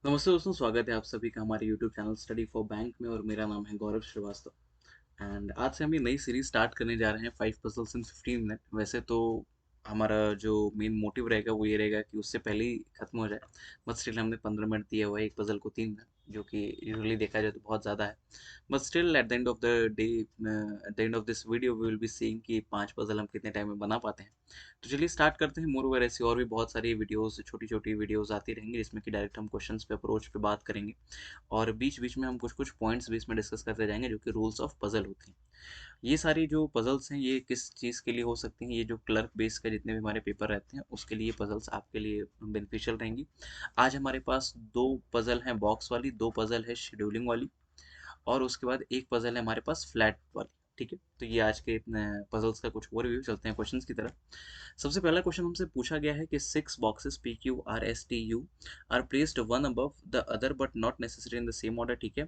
नमस्ते दोस्तों, स्वागत है आप सभी का हमारे YouTube channel study for bank में। और मेरा नाम है गौरव श्रीवास्तव। एंड आज से हम ये नई सीरीज स्टार्ट करने जा रहे हैं 5 पजल्स इन 15 मिनट। वैसे तो हमारा जो मेन मोटिव रहेगा वो ये रहेगा कि उससे पहले ही खत्म हो जाए, बट स्टिल हमने 15 मिनट दिया हुआ है एक पजल को 3 मिनट, जो कि यूजुअली देखा जाए तो बहुत ज़्यादा है। But still at the end of the day, at the end of this video we will be seeing कि 5 पजल हम कितने टाइम में बना पाते हैं। तो चलिए स्टार्ट करते हैं। मोर ओवर ऐसी और भी बहुत सारी वीडियोस, छोटी छोटी वीडियोस आती रहेंगी जिसमें कि डायरेक्ट हम क्वेश्चंस पे, अप्रोच पे बात करेंगे, और बीच बीच में हम कुछ कुछ पॉइंट्स भी इसमें डिस्कस करते जाएंगे जो कि रूल्स ऑफ पजल होती हैं। ये सारी जो पजल्स हैं ये किस चीज़ के लिए हो सकती हैं? ये जो क्लर्क बेस का जितने भी हमारे पेपर रहते हैं उसके लिए पजल्स आपके लिए बेनिफिशियल रहेंगी। आज हमारे पास दो पजल हैं बॉक्स वाली, दो पजल है शेड्यूलिंग वाली, और उसके बाद एक पजल है हमारे पास फ्लैट वाली। ठीक है, तो ये आज के पजल्स का कुछ ओवरव्यू। चलते हैं क्वेश्चंस की तरफ। सबसे पहला क्वेश्चन हमसे पूछा गया है कि 6 boxes P Q R S T U are placed one above the other but not necessary in the same order. ठीक है,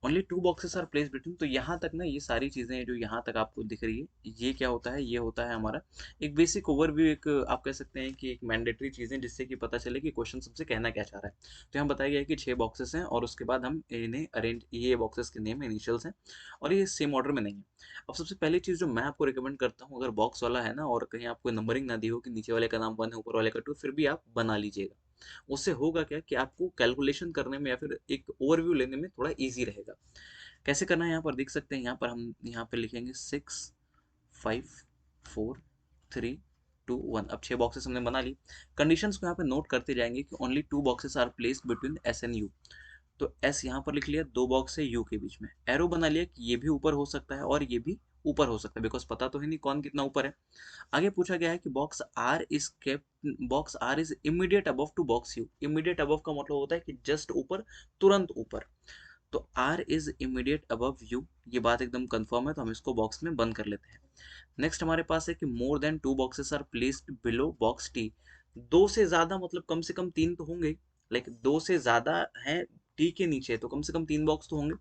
only 2 boxes are placed between. तो यहाँ तक ना ये सारी चीज़ें जो यहाँ तक आपको दिख रही है, ये क्या होता है? ये होता है हमारा एक बेसिक ओवरव्यू, एक आप कह सकते हैं कि एक मैंडेटरी चीज़ें, जिससे कि पता चले कि क्वेश्चन सबसे कहना क्या चाह रहा है। तो यहाँ बताया गया है कि 6 बॉक्सेस हैं और उसके बाद हम इन्हें अरेंज, ये बॉक्सेस के नेम इनिशियल्स हैं और ये सेम ऑर्डर में नहीं है। अब सबसे पहली चीज़ जो मैं आपको रिकमेंड करता हूँ, अगर बॉक्स वाला है ना और कहीं आपको नंबरिंग ना दी हो कि नीचे वाले का नाम 1 है ऊपर वाले का 2, फिर भी आप बना लीजिएगा। उससे होगा क्या कि आपको कैलकुलेशन करने में या फिर एक ओवरव्यू लेने में थोड़ा ईजी रहेगा। कैसे करना है यहाँ पर देख सकते हैं। यहाँ पर हम यहाँ पे लिखेंगे 6 5 4 3 2 1। अब 6 बॉक्सेस हमने बना ली। कंडीशंस को यहाँ पे नोट करते जाएंगे कि only 2 boxes are placed between S and U. तो एस यहाँ पर लिख लिया, 2 बॉक्स है यू के बीच में, एरो बना लिया कि ये भी ऊपर हो सकता है और ये भी ऊपर हो सकता है, बिकॉज पता तो है नहीं कौन कितना ऊपर है। आगे पूछा गया है कि box R is immediate above to box U. Immediate above का मतलब होता है कि जस्ट ऊपर, तुरंत ऊपर। तो R is immediate above U, ये बात एकदम कंफर्म है, तो हम इसको बॉक्स में बंद कर लेते हैं। नेक्स्ट हमारे पास है कि more than 2 boxes are placed below box T. दो से ज्यादा मतलब कम से कम 3 तो होंगे, लाइक दो से ज्यादा है टी के नीचे तो कम से कम 3 बॉक्स तो होंगे।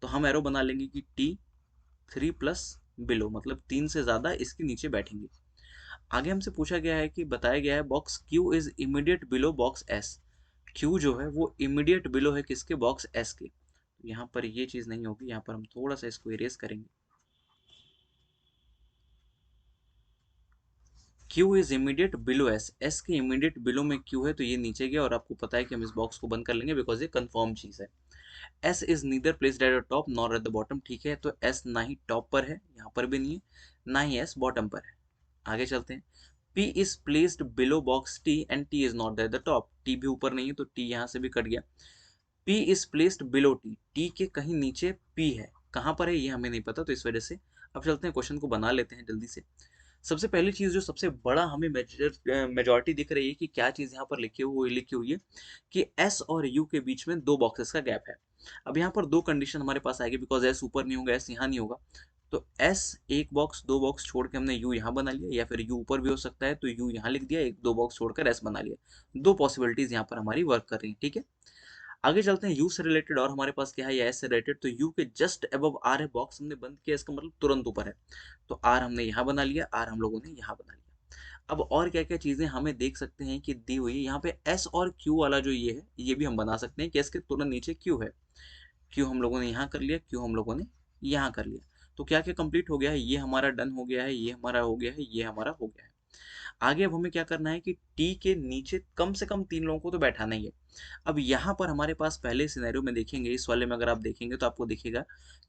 तो हम एरो बना लेंगे कि टी 3 प्लस बिलो, मतलब 3 से ज्यादा इसके नीचे बैठेंगे। आगे हमसे पूछा गया है कि बताया गया है box Q is immediate below box S. Q जो है वो इमीडिएट बिलो है किसके? बॉक्स एस के। यहाँ पर ये चीज नहीं होगी, यहाँ पर हम थोड़ा सा इसको इरेज करेंगे। Q is immediate below S, S के इमीडिएट बिलो में क्यू है तो ये नीचे गया, और आपको पता है कि हम इस बॉक्स को बंद कर लेंगे बिकॉज ये कंफर्म चीज है। S is neither placed at the top nor at the bottom. ठीक है, तो एस ना ही टॉप पर है, यहाँ पर भी नहीं है, ना ही एस बॉटम पर है। आगे चलते हैं। P is placed below box T and T is not at the top. T भी ऊपर नहीं है तो T यहाँ से भी कट गया। P is placed below T, T के कहीं नीचे P है, कहाँ पर है ये हमें नहीं पता, तो इस वजह से अब चलते हैं क्वेश्चन को बना लेते हैं जल्दी से। सबसे पहली चीज जो सबसे बड़ा हमें मेजॉरिटी दिख रही है कि क्या चीज यहाँ पर लिखी हुई है कि एस और यू के बीच में 2 बॉक्सेस का गैप है। अब यहाँ पर दो कंडीशन हमारे पास आएगी, बिकॉज एस ऊपर नहीं होगा, एस यहाँ नहीं होगा। तो एस एक बॉक्स, 2 बॉक्स छोड़ के हमने यू यहाँ बना लिया, या फिर यू ऊपर भी हो सकता है तो यू यहाँ लिख दिया, एक 2 बॉक्स छोड़कर एस बना लिया। दो पॉसिबिलिटीज यहाँ पर हमारी वर्क कर रही है। ठीक है, आगे चलते हैं। यू से रिलेटेड और हमारे पास क्या है, या एस से रिलेटेड। तो यू के जस्ट अबव आर है, बॉक्स हमने बंद किया, इसका मतलब तुरंत ऊपर है। तो आर हमने यहाँ बना लिया, आर हम लोगों ने यहाँ बना लिया। अब और क्या क्या चीजें हमें देख सकते हैं कि दी हुई है यहाँ पे, एस और क्यू वाला जो ये है ये भी हम बना सकते हैं कि एस के तुरंत नीचे क्यू है। क्यू हम लोगों ने यहाँ कर लिया, क्यू हम लोगों ने यहाँ कर लिया। तो क्या क्या कंप्लीट हो गया है? ये हमारा डन हो गया है, ये हमारा हो गया है, ये हमारा हो गया है। आगे अब हमें क्या करना है कि टी के नीचे कम से कम 3 लोगों को तो बैठाना ही है। अब यहाँ पर हमारे पास पहले सिनेरियो में देखेंगे, इस वाले में अगर आप देखेंगे तो आपको दिखेगा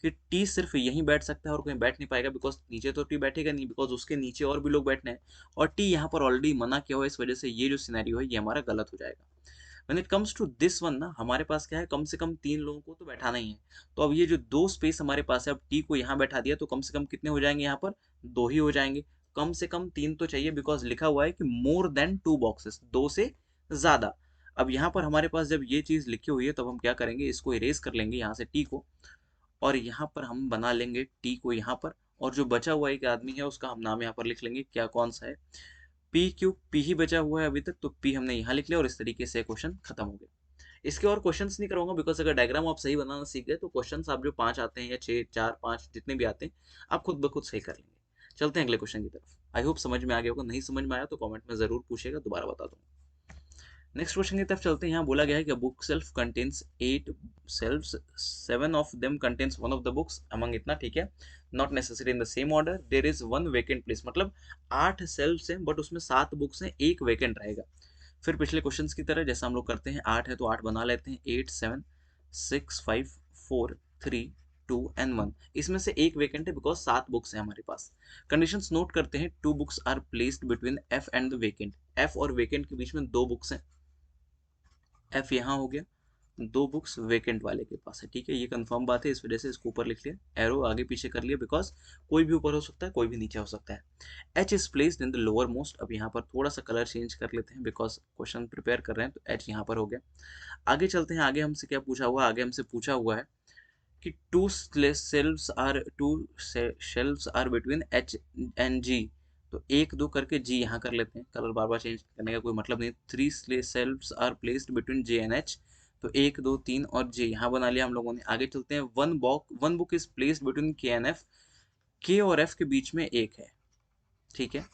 कि टी सिर्फ यहीं बैठ सकता है और कहीं बैठ नहीं पाएगा, बिकॉज नीचे तो टी बैठेगा नहीं, बिकॉज उसके नीचे और भी लोग बैठने हैं, और टी यहाँ पर ऑलरेडी मना किया हुआ है, इस वजह से ये जो सिनेरियो है ये हमारा गलत हो जाएगा। When it comes to this one ना, हमारे पास क्या है, कम से कम 3 लोगों को तो बैठाना ही है। तो अब ये जो दो स्पेस हमारे पास है, अब टी को यहाँ बैठा दिया तो कम से कम कितने हो जाएंगे? यहाँ पर दो ही हो जाएंगे। कम से कम 3 तो चाहिए, बिकॉज लिखा हुआ है कि मोर देन 2 बॉक्सेस, दो से ज्यादा। अब यहाँ पर हमारे पास जब ये चीज लिखी हुई है तब हम क्या करेंगे, इसको इरेज कर लेंगे यहाँ से टी को, और यहाँ पर हम बना लेंगे टी को यहाँ पर, और जो बचा हुआ एक आदमी है उसका हम नाम यहाँ पर लिख लेंगे, क्या कौन सा है? पी क्यू, पी ही बचा हुआ है अभी तक, तो पी हमने यहाँ लिख लिया, और इस तरीके से क्वेश्चन खत्म हो गया। इसके और क्वेश्चंस नहीं करूंगा, बिकॉज अगर डायग्राम आप सही बनाना सीख गए तो क्वेश्चंस आप जो 5 आते हैं या 6 4 5 जितने भी आते हैं आप खुद ब खुद सही कर लेंगे। चलते हैं अगले क्वेश्चन की तरफ। आई होप समझ में आ गया होगा, नहीं समझ में आया तो कमेंट में जरूर पूछेगा, दोबारा बता दूंगा। नेक्स्ट क्वेश्चन की तरफ चलते हैं। यहाँ बोला गया है कि book shelf contains 8 shelves, 7 of them contains one of the books among, इतना ठीक है, not necessary in the same order, there is one vacant place, मतलब 8 सेल्फ्स हैं बट उसमें 7 बुक्स हैं, एक वेकेंट रहेगा। फिर पिछले क्वेश्चंस की तरह जैसा हम लोग करते हैं, 8 है तो 8 बना लेते हैं, 8 7 6 5 4 3 2 एंड 1, इसमें से एक वेकेंट है बिकॉज 7 बुक्स हैं हमारे पास। कंडीशंस नोट करते हैं, 2 books are placed between F and the vacant, F और वेकेंट के बीच में 2 बुक्स हैं, एफ यहाँ हो गया, 2 बुक्स वेकेंट वाले के पास है, ठीक है, ये कंफर्म बात है, इस वजह से इसको ऊपर लिख लिया, एरो आगे पीछे कर लिया, बिकॉज कोई भी ऊपर हो सकता है, कोई भी नीचे हो सकता है। H is placed in the lower most, अब यहाँ पर थोड़ा सा कलर चेंज कर लेते हैं बिकॉज क्वेश्चन प्रिपेयर कर रहे हैं, तो एच यहाँ पर हो गया। आगे चलते हैं, आगे हमसे क्या पूछा हुआ है, आगे हमसे पूछा हुआ है कि two shelves are between H and G, तो 1 2 करके जी यहाँ कर लेते हैं, कलर बार बार चेंज करने का कोई मतलब नहीं। 3 shelves are placed between J and H, तो 1 2 3 और जे यहाँ बना लिया हम लोगों ने। आगे चलते हैं, one book is placed between के एंड एफ, के और एफ के बीच में एक है, ठीक है,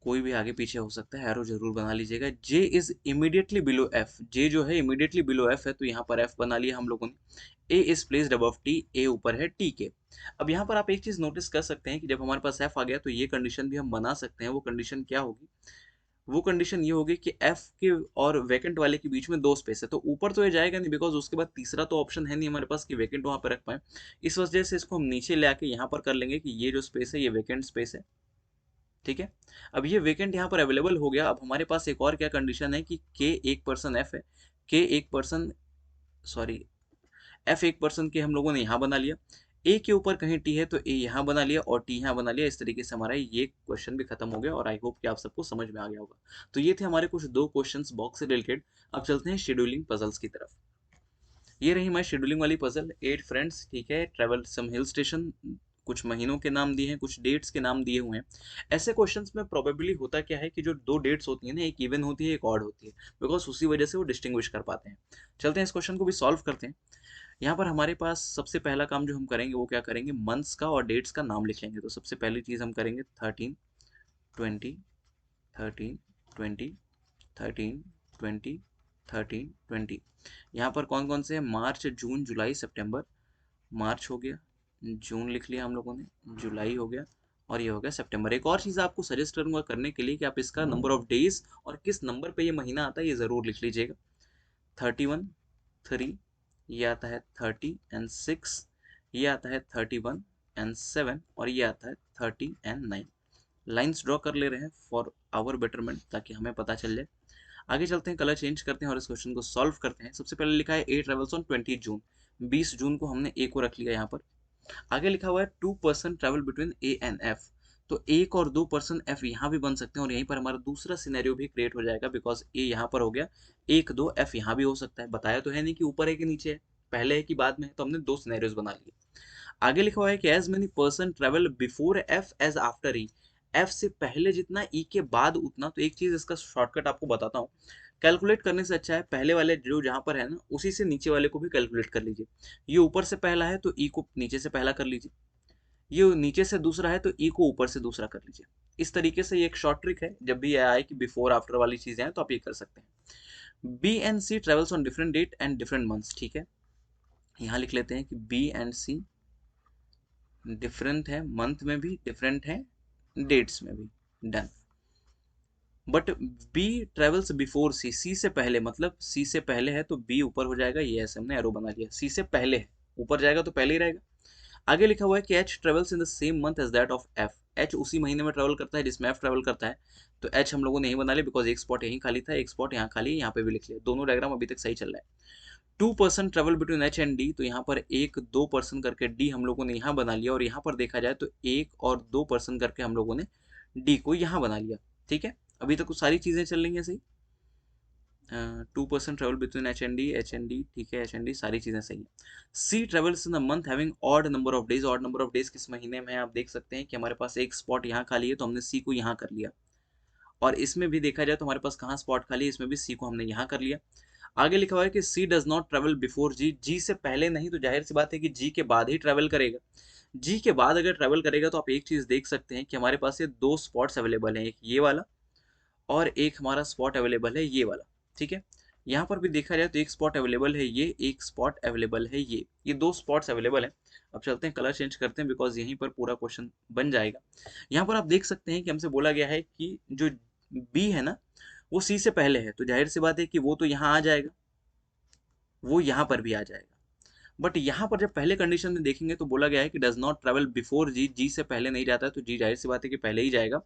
कोई भी आगे पीछे हो सकता है, एरो जरूर बना लीजिएगा। जे इज इमीडिएटली बिलो एफ, जे जो है इमीडिएटली बिलो एफ है, तो यहाँ पर एफ बना लिया हम लोगों ने। ए इज प्लेस्ड अबव टी, ए ऊपर है टी के। अब यहाँ पर आप एक चीज नोटिस कर सकते हैं कि जब हमारे पास एफ आ गया तो ये कंडीशन भी हम बना सकते हैं। वो कंडीशन क्या होगी, वो कंडीशन ये होगी कि एफ के और वैकेंट वाले के बीच में 2 स्पेस है, तो ऊपर तो ये जाएगा नहीं बिकॉज उसके बाद तीसरा तो ऑप्शन है नहीं हमारे पास कि वैकेंट वहां पर रख पाए। इस वजह से इसको हम नीचे ले आके यहाँ पर कर लेंगे कि ये जो स्पेस है ये वैकेंट स्पेस है, ठीक है। अब ये वेकेंट यहाँ पर अवेलेबल हो गया। अब हमारे पास एक और क्या कंडीशन है कि के एक पर्सन एफ है, के एक पर्सन, सॉरी, एफ एक पर्सन के हम लोगों ने यहाँ बना लिया, ए के ऊपर कहीं टी है तो ए यहाँ बना लिया और टी यहाँ बना लिया। इस तरीके से हमारा ये क्वेश्चन भी खत्म हो गया और आई होप कि आप सबको समझ में आ गया होगा। तो ये थे हमारे कुछ 2 क्वेश्चंस बॉक्स से रिलेटेड। अब चलते हैं शेड्यूलिंग पजल्स की तरफ। ये रही हमारी शेड्यूलिंग वाली पजल, 8 फ्रेंड्स, ठीक है, ट्रेवल सम हिल स्टेशन, कुछ महीनों के नाम दिए हैं, कुछ डेट्स के नाम दिए हुए हैं। ऐसे क्वेश्चंस में प्रोबेबली होता क्या है कि जो 2 डेट्स होती है ना, एक इवन होती है एक ऑड होती है, बिकॉज उसी वजह से वो डिस्टिंग्विश कर पाते हैं। चलते हैं इस क्वेश्चन को भी सॉल्व करते हैं। यहाँ पर हमारे पास सबसे पहला काम जो हम करेंगे वो क्या करेंगे, मंथ्स का और डेट्स का नाम लिख लेंगे। तो सबसे पहली चीज़ हम करेंगे 13 20, 13 20, 13 20, 13 20। यहाँ पर कौन कौन से हैं, मार्च जून जुलाई सितंबर, मार्च हो गया, जून लिख लिया हम लोगों ने, जुलाई हो गया और ये हो गया सितंबर। एक और चीज़ आपको सजेस्ट करूंगा करने के लिए कि आप इसका नंबर ऑफ डेज और किस नंबर पे ये महीना आता है ये ज़रूर लिख लीजिएगा। 31 3, ये आता है 30 एंड 6, ये आता है 31 एंड 7 और ये आता है 30 एंड 9। लाइंस ड्रॉ कर ले रहे हैं फॉर आवर बेटरमेंट ताकि हमें पता चल जाए। आगे चलते हैं, कलर चेंज करते हैं और इस क्वेश्चन को सॉल्व करते हैं। सबसे पहले लिखा है ए ट्रेवल्स ऑन 20 जून, 20 जून को हमने ए को रख लिया यहाँ पर। आगे लिखा हुआ है 2 person travel between A and F, तो एक और 2 पर्सन एफ यहाँ भी बन सकते हैं और यहीं पर हमारा दूसरा सिनेरियो भी क्रिएट हो जाएगा बिकॉज ए यहाँ पर हो गया, 1 2 एफ यहाँ भी हो सकता है। बताया तो है नहीं कि ऊपर है कि नीचे है, पहले है कि बाद में है, तो हमने 2 सिनेरियोज बना लिए। आगे लिखा हुआ है कि as many person travel before F as after E, F से पहले जितना ई के बाद उतना। तो एक चीज इसका शॉर्टकट आपको बताता हूँ, कैलकुलेट करने से अच्छा है पहले वाले जो जहां पर है ना उसी से नीचे वाले को भी कैलकुलेट कर लीजिए। ये ऊपर से पहला है तो ई को नीचे से पहला कर लीजिए, ये नीचे से दूसरा है तो ई को ऊपर से दूसरा कर लीजिए। इस तरीके से ये एक शॉर्ट ट्रिक है, जब भी ये आए कि बिफोर आफ्टर वाली चीजें हैं तो आप ये कर सकते हैं। B and C travels on different date and different months, ठीक है, यहाँ लिख लेते हैं कि बी एंड सी डिफरेंट है, मंथ में भी डिफरेंट है, डेट्स में भी, done. But B travels before C, C से पहले, मतलब सी से पहले है तो बी ऊपर हो जाएगा, ये ऐसे हमने एरो बना लिया, सी से पहले है ऊपर जाएगा तो पहले ही रहेगा। आगे लिखा हुआ है कि H travels in the same month as that of F, H उसी महीने में ट्रेवल करता है जिसमें एफ ट्रेवल करता है, तो एच हम लोगों ने यही बना लिया बिकॉज एक स्पॉट यहीं खाली था, एक स्पॉट यहाँ खाली है, यहाँ पे भी लिख लिया। दोनों डायग्राम अभी तक सही चल रहा है। 2 person travel between H and D, तो यहाँ पर 1 2 पर्सन करके डी हम लोगों ने यहाँ बना लिया और यहाँ पर देखा जाए तो 1 और 2 पर्सन करके हम लोगों ने डी को यहाँ बना लिया, ठीक है। अभी तक कुछ सारी चीजें चल रही हैं सही। 2 person travel between H and D, ठीक है, एच एंड डी सारी चीजें सही है। C travels in the month having odd number of days, odd number of days किस महीने में है आप देख सकते हैं कि हमारे पास एक स्पॉट यहाँ खाली है तो हमने सी को यहाँ कर लिया, और इसमें भी देखा जाए तो हमारे पास कहाँ स्पॉट खाली है, इसमें भी सी को हमने यहाँ कर लिया। आगे लिखा हुआ है कि सी does not travel before G, G से पहले नहीं, तो जाहिर सी बात है कि जी के बाद ही ट्रेवल करेगा। जी के बाद अगर ट्रेवल करेगा तो आप एक चीज देख सकते हैं कि हमारे पास ये 2 स्पॉट्स अवेलेबल हैं, एक ये वाला और एक हमारा स्पॉट अवेलेबल है ये वाला, ठीक है। यहाँ पर भी देखा जाए तो एक स्पॉट अवेलेबल है ये, एक स्पॉट अवेलेबल है ये दो स्पॉट्स अवेलेबल है। अब चलते हैं कलर चेंज करते हैं बिकॉज यहीं पर पूरा क्वेश्चन बन जाएगा। यहाँ पर आप देख सकते हैं कि हमसे बोला गया है कि जो बी है ना वो सी से पहले है, तो जाहिर सी बात है कि वो तो यहाँ आ जाएगा, वो यहाँ पर भी आ जाएगा। बट यहाँ पर जब पहले कंडीशन में देखेंगे तो बोला गया है कि does not travel before G, G से पहले नहीं जाता है, तो जी जाहिर सी बात है कि पहले ही जाएगा।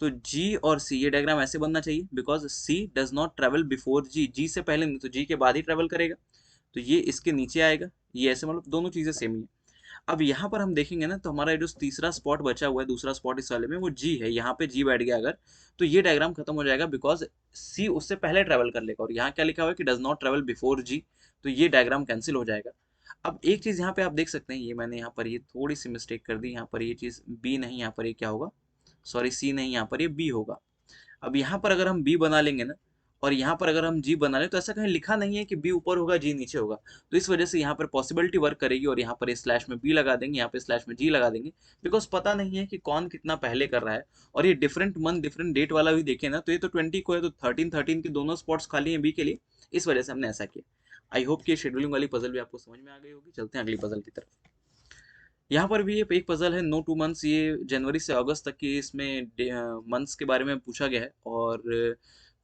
तो जी और सी ये डायग्राम ऐसे बनना चाहिए because C does not travel before G, G से पहले नहीं तो जी के बाद ही ट्रेवल करेगा, तो ये इसके नीचे आएगा, ये ऐसे, मतलब दोनों चीजें सेम ही है। अब यहाँ पर हम देखेंगे ना तो हमारा जो तीसरा स्पॉट बचा हुआ है, दूसरा स्पॉट इस वाले में वो जी है, यहाँ पे जी बैठ गया अगर, तो ये डायग्राम खत्म हो जाएगा बिकॉज सी उससे पहले ट्रेवल कर लेगा, और यहाँ क्या लिखा हुआ है कि डज नॉट ट्रेवल बिफोर जी, तो ये डायग्राम कैंसिल हो जाएगा। अब एक चीज यहाँ पे आप देख सकते हैं, ये मैंने यहाँ पर ये थोड़ी सी मिस्टेक कर दी, यहाँ पर ये चीज बी नहीं, यहाँ पर ये क्या होगा, सॉरी सी नहीं, यहाँ पर ये बी होगा। अब यहाँ पर अगर हम बी बना लेंगे ना और यहाँ पर अगर हम जी बना लें तो ऐसा कहीं लिखा नहीं है कि बी ऊपर होगा जी नीचे होगा, तो इस वजह से यहाँ पर पॉसिबिलिटी वर्क करेगी और यहाँ पर स्लैश में बी लगा देंगे, यहाँ पे स्लैश में जी लगा देंगे, बिकॉज पता नहीं है कि कौन कितना पहले कर रहा है। और ये डिफरेंट मंथ डिफरेंट डेट वाला भी देखे ना तो ये तो 20 को है, तो 13 के दोनों स्पॉट्स खाली हैं बी के लिए, इस वजह से हमने ऐसा किया। आई होप कि शेड्यूलिंग वाली पजल भी आपको समझ में आ गई होगी। चलते हैं अगली पजल की तरफ। यहाँ पर भी ये एक पजल है, नो टू मंथ्स, ये जनवरी से अगस्त तक की इसमें मंथ्स के बारे में पूछा गया है और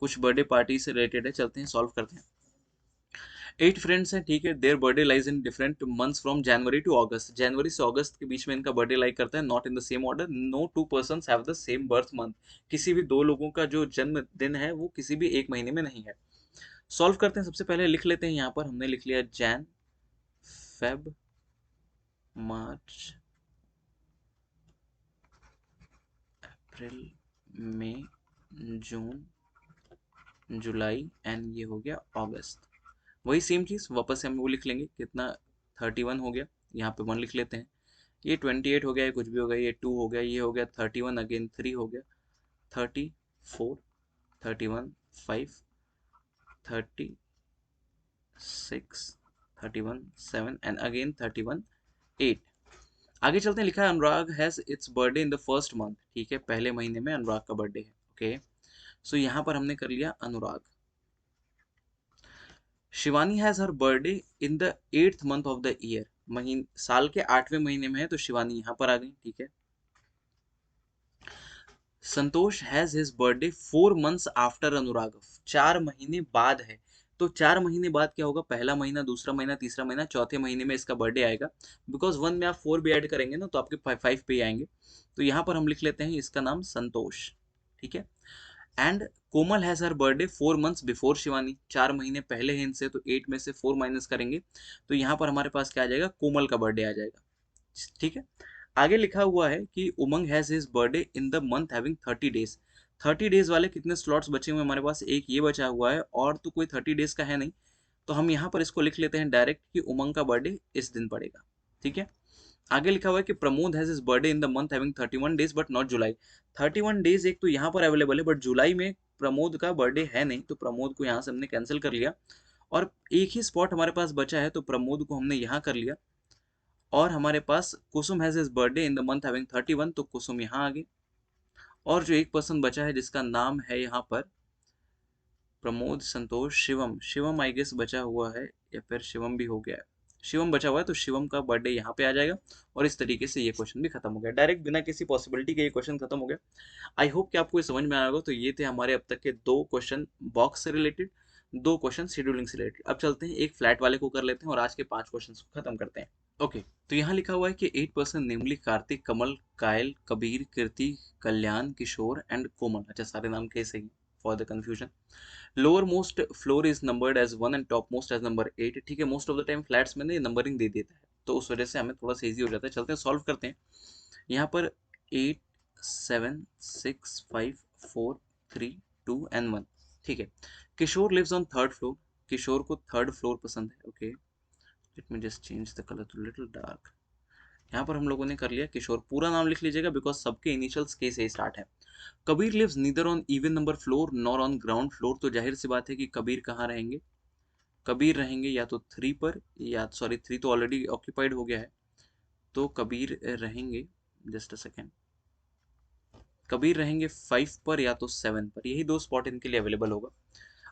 कुछ बर्थडे पार्टी से रिलेटेड है। चलते हैं सॉल्व करते हैं। 8 फ्रेंड्स हैं, ठीक है, their birthday lies in different months from January to August, जनवरी से अगस्त के बीच में इनका बर्थडे लाइक करता है, not in the same order, no two persons have the same birth month, किसी भी दो लोगों का जो जन्मदिन है वो किसी भी एक महीने में नहीं है। सॉल्व करते हैं, सबसे पहले लिख लेते हैं, यहाँ पर हमने लिख लिया Jan, Feb, March, April, May, June, July and ये हो गया अगस्त। वही सेम चीज़ वापस से हम वो लिख लेंगे, कितना, 31 हो गया, यहाँ पे 1 लिख लेते हैं, ये 28 हो गया, ये कुछ भी हो गया, ये 2 हो गया, ये हो गया 31, अगेन 3 हो गया, 34, 31, 5, 36, 31, 7 एंड अगेन 31, 8। आगे चलते हैं, लिखा है Anurag has its birthday in the first month, ठीक है, पहले महीने में अनुराग का बर्थडे है, ओके। सो यहाँ पर हमने कर लिया Anurag. Shivani has her birthday in the 8th month of the year, महीन साल के 8वें महीने में है, तो शिवानी यहाँ पर आ गई, ठीक है। Santosh has his birthday 4 months after Anurag, 4 महीने बाद है, तो 4 महीने बाद क्या होगा, पहला महीना, दूसरा महीना, तीसरा महीना, चौथे महीने में इसका बर्थडे आएगा, बिकॉज 1 में आप 4 भी ऐड करेंगे ना तो आपके 5 पे ही आएंगे, तो यहाँ पर हम लिख लेते हैं इसका नाम संतोष, ठीक है। And Komal has her birthday 4 months before Shivani, 4 महीने पहले हैं इनसे, तो 8 में से 4 माइनस करेंगे तो यहाँ पर हमारे पास क्या आ जाएगा, कोमल का बर्थडे आ जाएगा, ठीक है। आगे लिखा हुआ है कि Umang has his birthday in the month having 30 days, 30 days वाले कितने स्लॉट्स बचे हुए हमारे पास, एक ये बचा हुआ है और तो कोई 30 डेज का है नहीं, तो हम यहाँ पर इसको लिख लेते हैं डायरेक्ट कि उमंग का बर्थडे इस दिन पड़ेगा, ठीक है। आगे लिखा हुआ है कि Pramod has his birthday in the month having 31 days but not July, 31 days एक तो यहाँ पर अवेलेबल है बट जुलाई में प्रमोद का बर्थडे है नहीं, तो प्रमोद को यहाँ से हमने कैंसिल कर लिया, और एक ही स्पॉट हमारे पास बचा है तो प्रमोद को हमने यहाँ कर लिया, और हमारे पास Kusum has his birthday in the month having 31, तो कुसुम यहाँ आ गई, और जो एक पर्सन बचा है जिसका नाम है यहाँ पर प्रमोद, संतोष, शिवम, शिवम आई गेस बचा हुआ है, या फिर शिवम भी हो गया है, शिवम बचा हुआ है, तो शिवम का बर्थडे यहाँ पे आ जाएगा, और इस तरीके से ये क्वेश्चन भी खत्म हो गया, डायरेक्ट बिना किसी पॉसिबिलिटी के ये क्वेश्चन खत्म हो गया। आई होप कि आपको ये समझ में आया होगा। तो ये थे हमारे अब तक के 2 क्वेश्चन बॉक्स से रिलेटेड, 2 क्वेश्चन शेड्यूलिंग से रिलेटेड। अब चलते हैं एक फ्लैट वाले को कर लेते हैं और आज के 5 क्वेश्चन को खत्म करते हैं। ओके, तो यहाँ लिखा हुआ है कि 8 पर्सन नेमली कार्तिक, कमल, कायल, कबीर, कीर्ति, कल्याण, किशोर एंड कोमल, अच्छा सारे नाम कैसे ही for the confusion, lower most floor is numbered as 1 and top most as number 8, ठीक है, most of the time flats में नंबरिंग दे देता है तो उस वजह से हमें थोड़ा सा ईजी हो जाता है। चलते हैं सॉल्व करते हैं। यहाँ पर 8, 7, 6, 5, 4, 3, 2 एंड 1, ठीक है। Kishore lives on 3rd floor, Kishore को 3rd फ्लोर पसंद है, okay, let me just change the colour to little dark. यहाँ पर हम लोगों ने कर लिया किशोर, पूरा नाम लिख लीजिएगा बिकॉज सबके इनिशियल्स के से स्टार्ट है। Kabir lives neither on even number floor nor on ground floor, तो जाहिर सी बात है कि कबीर कहाँ रहेंगे, कबीर रहेंगे या तो 3 पर, या सॉरी 3 तो ऑलरेडी ऑक्यूपाइड हो गया है, तो कबीर रहेंगे, जस्ट अ सेकेंड, कबीर रहेंगे 5 पर या तो 7 पर, यही दो स्पॉट इनके लिए अवेलेबल होगा।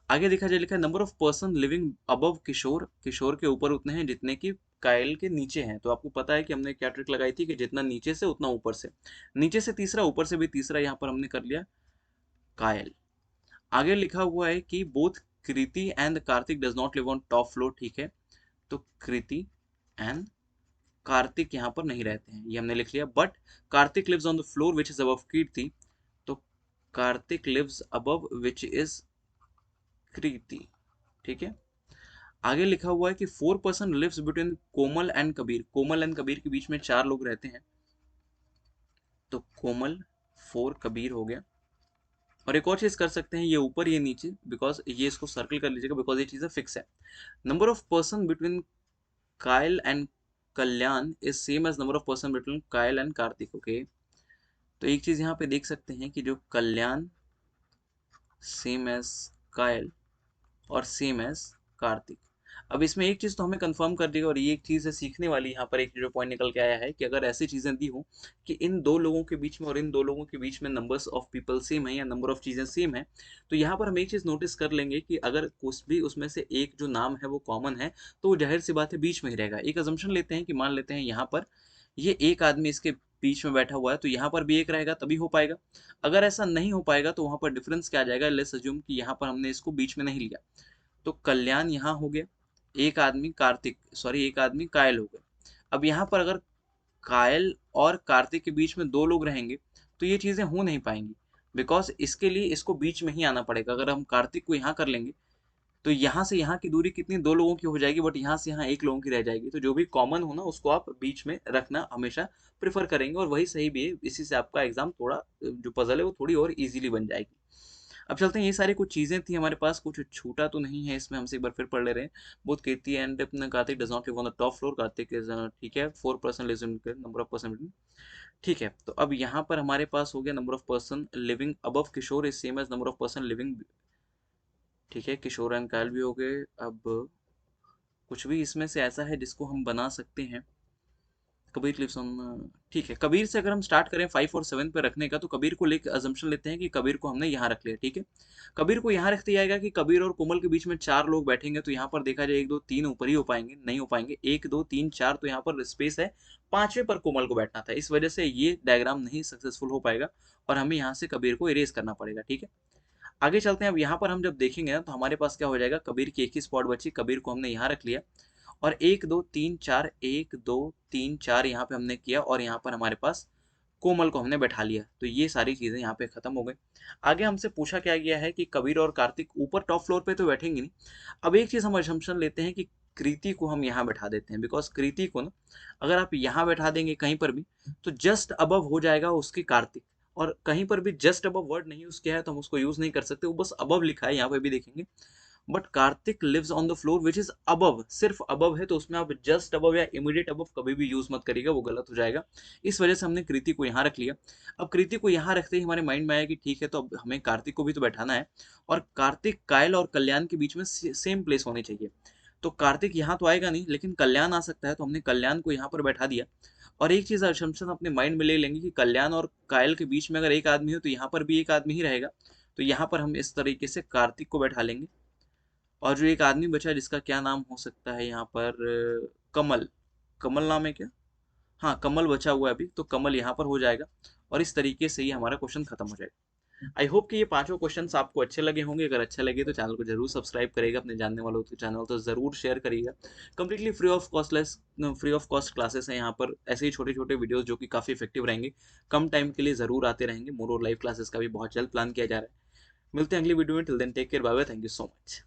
आगे देखा जाए, लिखा है number of person living above Kishore, Kishore के ऊपर उतने हैं जितने कि कायल के नीचे हैं। तो आपको पता है कि हमने क्या ट्रिक लगाई थी कि जितना नीचे से उतना ऊपर से, नीचे से तीसरा ऊपर से भी तीसरा, यहाँ पर हमने कर लिया कायल। आगे लिखा हुआ है कि both Kriti and Kartik does not live on top floor, ठीक है, तो कृति एंड कार्तिक यहाँ पर नहीं रहते हैं, ये हमने लिख लिया। But Kartik lives on the floor which is above Kirti, तो Kartik lives above which is Kriti, ठीक है। आगे लिखा हुआ है कि 4 person lives between Komal and Kabir, Komal and Kabir के बीच में 4 लोग रहते हैं, तो कोमल 4, कबीर हो गया। और एक और चीज कर सकते हैं, ये ऊपर ये नीचे, बिकॉज ये इसको सर्कल कर लीजिएगा बिकॉज ये चीजें फिक्स है। Number of person between Kayal and Kalyan is same as number of person between Kayal and Kartik, okay. तो एक चीज यहाँ पे देख सकते हैं कि जो कल्याण सेम एज कायल और सेम एज कार्तिक। अब इसमें एक चीज तो हमें कंफर्म कर देगा, और ये एक चीज है सीखने वाली, यहाँ पर एक जो पॉइंट निकल के आया है कि अगर ऐसी चीजें दी हो कि इन दो लोगों के बीच में और इन दो लोगों के बीच में नंबर्स ऑफ पीपल सेम है या नंबर ऑफ चीजें सेम है, तो यहाँ पर हम एक चीज नोटिस कर लेंगे कि अगर कुछ भी उसमें से एक जो नाम है वो कॉमन है, तो वो जाहिर सी बात है बीच में ही रहेगा। एक अजम्पशन लेते हैं कि मान लेते हैं यहाँ पर ये एक आदमी इसके बीच में बैठा हुआ है, तो यहाँ पर भी एक रहेगा तभी हो पाएगा। अगर ऐसा नहीं हो पाएगा तो वहां पर डिफरेंस क्या आ जाएगा, लेट्स अज्यूम कि यहाँ पर हमने इसको बीच में नहीं लिया, तो कल्याण यहाँ हो गया, एक आदमी कार्तिक, सॉरी एक आदमी कायल हो गया। अब यहाँ पर अगर कायल और कार्तिक के बीच में 2 लोग रहेंगे तो ये चीजें हो नहीं पाएंगी, बिकॉज इसके लिए इसको बीच में ही आना पड़ेगा। अगर हम कार्तिक को यहाँ कर लेंगे तो यहाँ से यहाँ की दूरी कितनी, 2 लोगों की हो जाएगी, बट यहाँ से यहाँ 1 लोगों की रह जाएगी। तो जो भी कॉमन हो ना उसको आप बीच में रखना हमेशा प्रेफर करेंगे, और वही सही भी है। इसी से आपका एग्जाम थोड़ा जो पजल है वो थोड़ी और इजीली बन जाएगी। अब चलते हैं, ये सारी कुछ चीजें थी हमारे पास, कुछ छूटा तो नहीं है इसमें, हमसे एक बार फिर पढ़ ले रहे हैं। Both Kirti and Kartik does not live on the top floor, Kartik is ठीक है 4 person lives in number of person, ठीक है। तो अब यहाँ पर हमारे पास हो गया number of person living above Kishore is same as number of person living, ठीक है, किशोर एंड कायल भी हो गए। अब कुछ भी इसमें से ऐसा है जिसको हम बना सकते हैं, कबीर लिव्स ऑन, ठीक है। कबीर से अगर हम स्टार्ट करें 5 और 7 पे रखने का, तो कबीर को लेकर अजम्पशन लेते हैं कि कबीर को हमने यहाँ रख लिया, ठीक है। कबीर को यहाँ रख दिया जाएगा कि कबीर और कोमल के बीच में 4 लोग बैठेंगे, तो यहाँ पर देखा जाए 1 2 3 ऊपर ही हो पाएंगे, नहीं हो पाएंगे, 1 2 3 4, तो यहाँ पर स्पेस है, पांचवें पर कोमल को बैठना था, इस वजह से ये डायग्राम नहीं सक्सेसफुल हो पाएगा और हमें यहाँ से कबीर को इरेज करना पड़ेगा, ठीक है। आगे चलते हैं। अब यहाँ पर हम जब देखेंगे ना तो हमारे पास क्या हो जाएगा, कबीर की एक ही स्पॉट बची, कबीर को हमने यहाँ रख लिया, और 1 2 3 4, 1 2 3 4 यहाँ पे हमने किया, और यहाँ पर हमारे पास कोमल को हमने बैठा लिया। तो ये सारी चीजें यहाँ पे खत्म हो गई। आगे हमसे पूछा क्या गया है कि कबीर और कार्तिक ऊपर टॉप फ्लोर पे तो बैठेंगे नहीं। अब एक चीज हम असम्पशन लेते हैं कि कृति को हम यहाँ बैठा देते हैं, बिकॉज कृति को ना अगर आप यहाँ बैठा देंगे कहीं पर भी, तो जस्ट अबव हो जाएगा उसके कार्तिक, और कहीं पर भी जस्ट अबव वर्ड नहीं यूज किया है तो हम उसको यूज नहीं कर सकते, वो बस अबव लिखा है, यहाँ पे भी देखेंगे। But Kartik lives on the floor which is above, सिर्फ अबव है, तो उसमें आप जस्ट अबव या इमीडिएट अबव कभी भी यूज मत करिएगा, वो गलत हो जाएगा। इस वजह से हमने कृति को यहाँ रख लिया। अब कृति को यहाँ रखते ही हमारे माइंड में आया कि ठीक है, तो अब हमें कार्तिक को भी तो बैठाना है, और कार्तिक कायल और कल्याण के बीच में सेम प्लेस होनी चाहिए। तो कार्तिक यहाँ तो आएगा नहीं, लेकिन कल्याण आ सकता है, तो हमने कल्याण को यहाँ पर बैठा दिया। और एक चीज असम्पशन अपने माइंड में ले लेंगे कि कल्याण और कायल के बीच में अगर एक आदमी हो तो यहाँ पर भी एक आदमी ही रहेगा, तो यहाँ पर हम इस तरीके से कार्तिक को बैठा लेंगे। और जो एक आदमी बचा जिसका क्या नाम हो सकता है यहाँ पर, कमल, कमल नाम है क्या, हाँ कमल बचा हुआ है अभी, तो कमल यहाँ पर हो जाएगा, और इस तरीके से ही हमारा क्वेश्चन खत्म हो जाएगा। आई होप कि ये पांचों क्वेश्चंस आपको अच्छे लगे होंगे। अगर अच्छे लगे तो चैनल को जरूर सब्सक्राइब करेगा, अपने जानने वालों के चैनल तो जरूर शेयर करिएगा। Completely free of cost classes हैं यहाँ पर, ऐसे ही छोटे छोटे वीडियोस जो कि काफ़ी इफेक्टिव रहेंगे, कम टाइम के लिए ज़रूर आते रहेंगे। मोर और लाइव क्लासेस का भी बहुत जल्द प्लान किया जा रहा है। मिलते हैं अगली वीडियो में, till then take care, bye bye, thank you so much.